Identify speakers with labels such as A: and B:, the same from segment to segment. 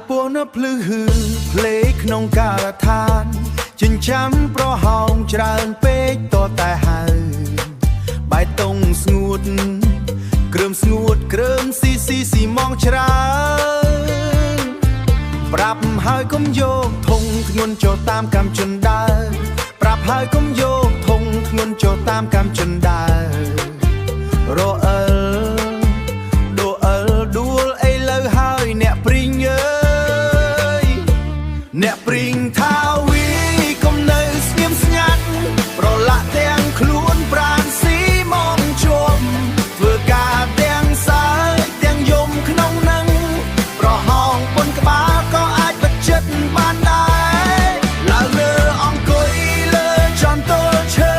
A: ពណ៌ភ្លឺភ្លេខក្នុងការដ្ឋានចិញ្ចាំប្រហោងច្រើនពេកតតែហើបាយតុងស្ងួតគ្រើមស្ងួតគ្រើមស៊ីម៉ងច្រើនប្រាប់ហើយកុំយកធុងធ្ងន់ចូលតាមកម្មជនដើរប្រាប់ហើយកុំយកធុងធ្ងន់ចូលតាមកម្មជនដើររអិលដួលអីលើហើយអ្នកព្រីងអើយអ្នកព្រីងថាវីកុំនៅស្ងៀមស្ងាត់ប្រឡាក់ទាំងខ្លួនប្រានស៊ីមកជួមធ្វើការទាំងសើទាំងយំក្នុងនឹងប្រហោងបនក្បាលក៏អាចបិទចិត្តបានដែរឡើងលើអង្គុយលើចន្ទល់ឈើ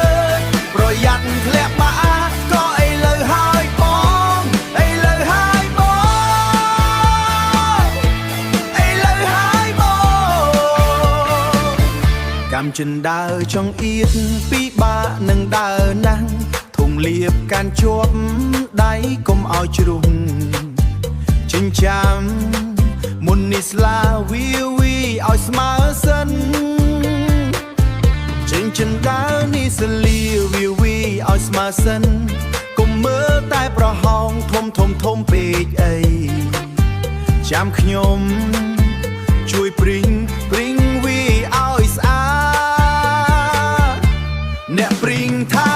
A: ប្រយ័ត្នធ្លាក់បាក់ក៏អីលើហើយបងអីលើហើយបងអីលើហើយបងកម្មចិនដើរចង់អៀតពីបាក់នឹងដើរណាស់ធុងលៀបកាន់ជាប់ដៃកុំឲ្យជ្រុះចិញ្ចាំមុននេះស្លាវីឲ្យស្មើសិនចិញ្ចឹមដើរនេះស្លាវីឲ្យស្មើសិនកុំមើលតែប្រហោងធំពេកអីចាំខ្ញុំជួយព្រីងវីឲ្យស្អាតអ្នកព្រីងថា